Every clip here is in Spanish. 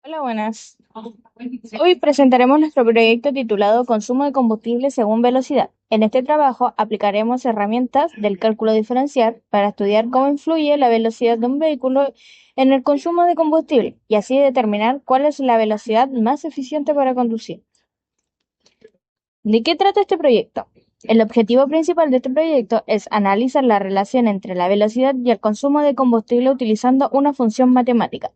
Hola, buenas. Hoy presentaremos nuestro proyecto titulado Consumo de combustible según velocidad. En este trabajo aplicaremos herramientas del cálculo diferencial para estudiar cómo influye la velocidad de un vehículo en el consumo de combustible y así determinar cuál es la velocidad más eficiente para conducir. ¿De qué trata este proyecto? El objetivo principal de este proyecto es analizar la relación entre la velocidad y el consumo de combustible utilizando una función matemática.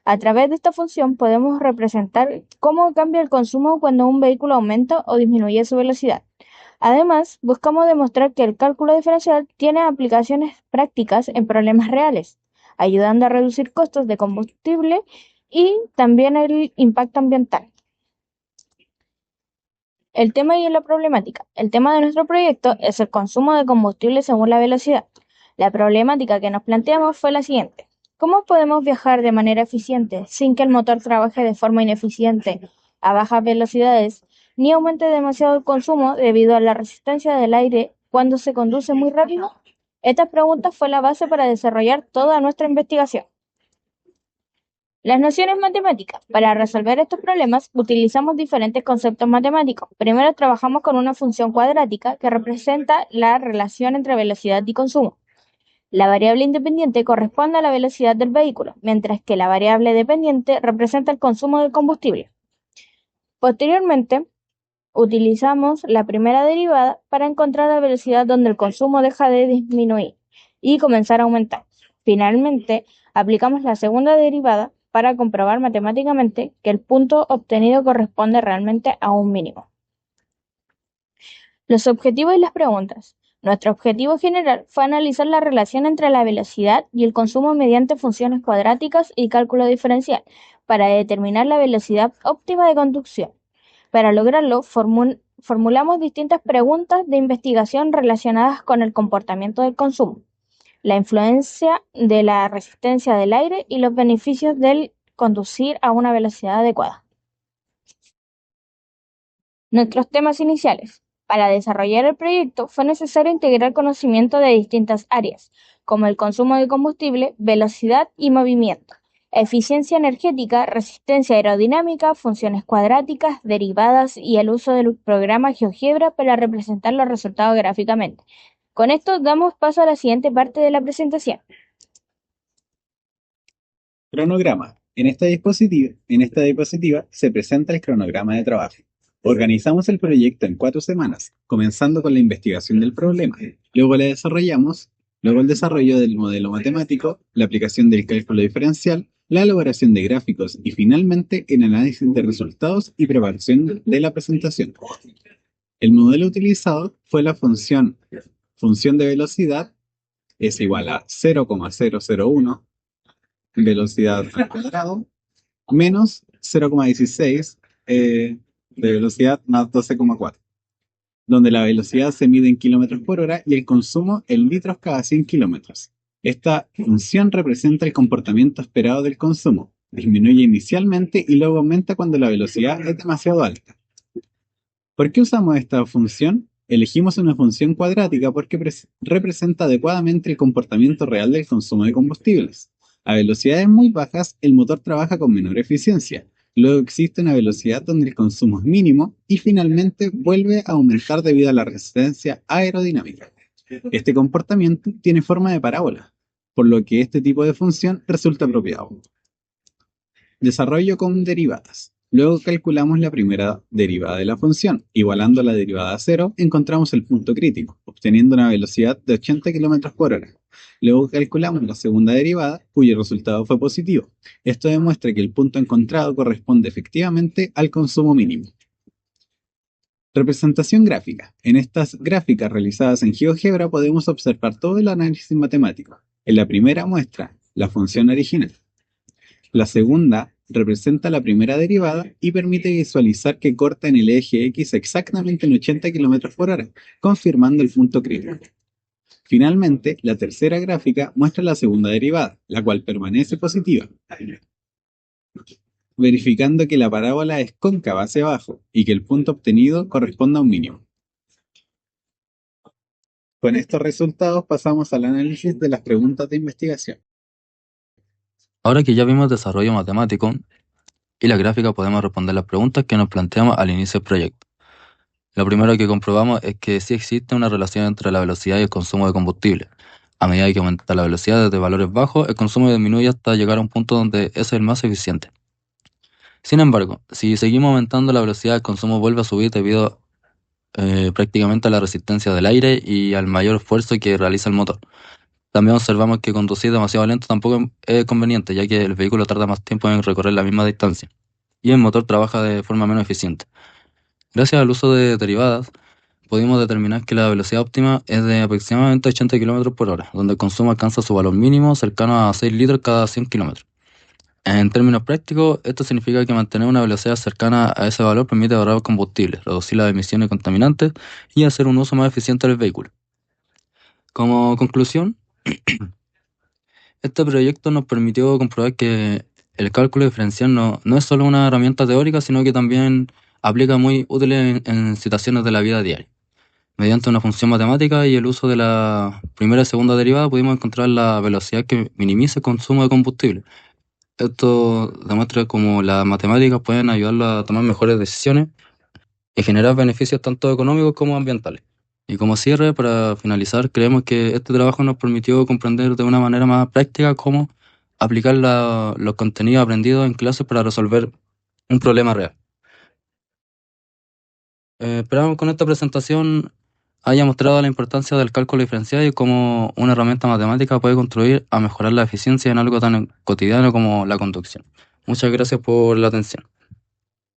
A través de esta función podemos representar cómo cambia el consumo cuando un vehículo aumenta o disminuye su velocidad. Además, buscamos demostrar que el cálculo diferencial tiene aplicaciones prácticas en problemas reales, ayudando a reducir costos de combustible y también el impacto ambiental. El tema y la problemática. El tema de nuestro proyecto es el consumo de combustible según la velocidad. La problemática que nos planteamos fue la siguiente. ¿Cómo podemos viajar de manera eficiente sin que el motor trabaje de forma ineficiente a bajas velocidades ni aumente demasiado el consumo debido a la resistencia del aire cuando se conduce muy rápido? Estas preguntas fue la base para desarrollar toda nuestra investigación. Las nociones matemáticas. Para resolver estos problemas utilizamos diferentes conceptos matemáticos. Primero trabajamos con una función cuadrática que representa la relación entre velocidad y consumo. La variable independiente corresponde a la velocidad del vehículo, mientras que la variable dependiente representa el consumo del combustible. Posteriormente, utilizamos la primera derivada para encontrar la velocidad donde el consumo deja de disminuir y comenzar a aumentar. Finalmente, aplicamos la segunda derivada para comprobar matemáticamente que el punto obtenido corresponde realmente a un mínimo. Los objetivos y las preguntas. Nuestro objetivo general fue analizar la relación entre la velocidad y el consumo mediante funciones cuadráticas y cálculo diferencial para determinar la velocidad óptima de conducción. Para lograrlo, formulamos distintas preguntas de investigación relacionadas con el comportamiento del consumo, la influencia de la resistencia del aire y los beneficios del conducir a una velocidad adecuada. Nuestros temas iniciales. Para desarrollar el proyecto fue necesario integrar conocimiento de distintas áreas, como el consumo de combustible, velocidad y movimiento, eficiencia energética, resistencia aerodinámica, funciones cuadráticas, derivadas y el uso del programa GeoGebra para representar los resultados gráficamente. Con esto damos paso a la siguiente parte de la presentación. Cronograma. En esta diapositiva se presenta el cronograma de trabajo. Organizamos el proyecto en 4 semanas, comenzando con la investigación del problema. Luego el desarrollo del modelo matemático, la aplicación del cálculo diferencial, la elaboración de gráficos y finalmente el análisis de resultados y preparación de la presentación. El modelo utilizado fue la función de velocidad es igual a 0,001 velocidad al cuadrado menos 0,16 de velocidad más 12,4, donde la velocidad se mide en kilómetros por hora y el consumo en litros cada 100 kilómetros. Esta función representa el comportamiento esperado del consumo. Disminuye inicialmente y luego aumenta cuando la velocidad es demasiado alta. ¿Por qué usamos esta función? Elegimos una función cuadrática porque representa adecuadamente el comportamiento real del consumo de combustibles. A velocidades muy bajas, el motor trabaja con menor eficiencia. Luego existe una velocidad donde el consumo es mínimo y finalmente vuelve a aumentar debido a la resistencia aerodinámica. Este comportamiento tiene forma de parábola, por lo que este tipo de función resulta apropiado. Desarrollo con derivadas. Luego calculamos la primera derivada de la función. Igualando la derivada a cero, encontramos el punto crítico, obteniendo una velocidad de 80 km por hora. Luego calculamos la segunda derivada, cuyo resultado fue positivo. Esto demuestra que el punto encontrado corresponde efectivamente al consumo mínimo. Representación gráfica. En estas gráficas realizadas en GeoGebra podemos observar todo el análisis matemático. En la primera muestra la función original. La segunda representa la primera derivada y permite visualizar que corta en el eje X exactamente en 80 km por hora, confirmando el punto crítico. Finalmente, la tercera gráfica muestra la segunda derivada, la cual permanece positiva, verificando que la parábola es cóncava hacia abajo y que el punto obtenido corresponde a un mínimo. Con estos resultados pasamos al análisis de las preguntas de investigación. Ahora que ya vimos desarrollo matemático, y la gráfica podemos responder las preguntas que nos planteamos al inicio del proyecto. Lo primero que comprobamos es que sí existe una relación entre la velocidad y el consumo de combustible. A medida que aumenta la velocidad desde valores bajos, el consumo disminuye hasta llegar a un punto donde es el más eficiente. Sin embargo, si seguimos aumentando la velocidad, el consumo vuelve a subir debido prácticamente a la resistencia del aire y al mayor esfuerzo que realiza el motor. También observamos que conducir demasiado lento tampoco es conveniente, ya que el vehículo tarda más tiempo en recorrer la misma distancia y el motor trabaja de forma menos eficiente. Gracias al uso de derivadas, pudimos determinar que la velocidad óptima es de aproximadamente 80 km por hora, donde el consumo alcanza su valor mínimo cercano a 6 litros cada 100 km. En términos prácticos, esto significa que mantener una velocidad cercana a ese valor permite ahorrar combustible, reducir las emisiones contaminantes y hacer un uso más eficiente del vehículo. Como conclusión, este proyecto nos permitió comprobar que el cálculo diferencial no es solo una herramienta teórica, sino que también aplica muy útil en situaciones de la vida diaria. Mediante una función matemática y el uso de la primera y segunda derivada pudimos encontrar la velocidad que minimiza el consumo de combustible. Esto demuestra cómo las matemáticas pueden ayudarlo a tomar mejores decisiones y generar beneficios tanto económicos como ambientales. Y como cierre, para finalizar, creemos que este trabajo nos permitió comprender de una manera más práctica cómo aplicar los contenidos aprendidos en clases para resolver un problema real. Esperamos con esta presentación haya mostrado la importancia del cálculo diferencial y cómo una herramienta matemática puede contribuir a mejorar la eficiencia en algo tan cotidiano como la conducción. Muchas gracias por la atención.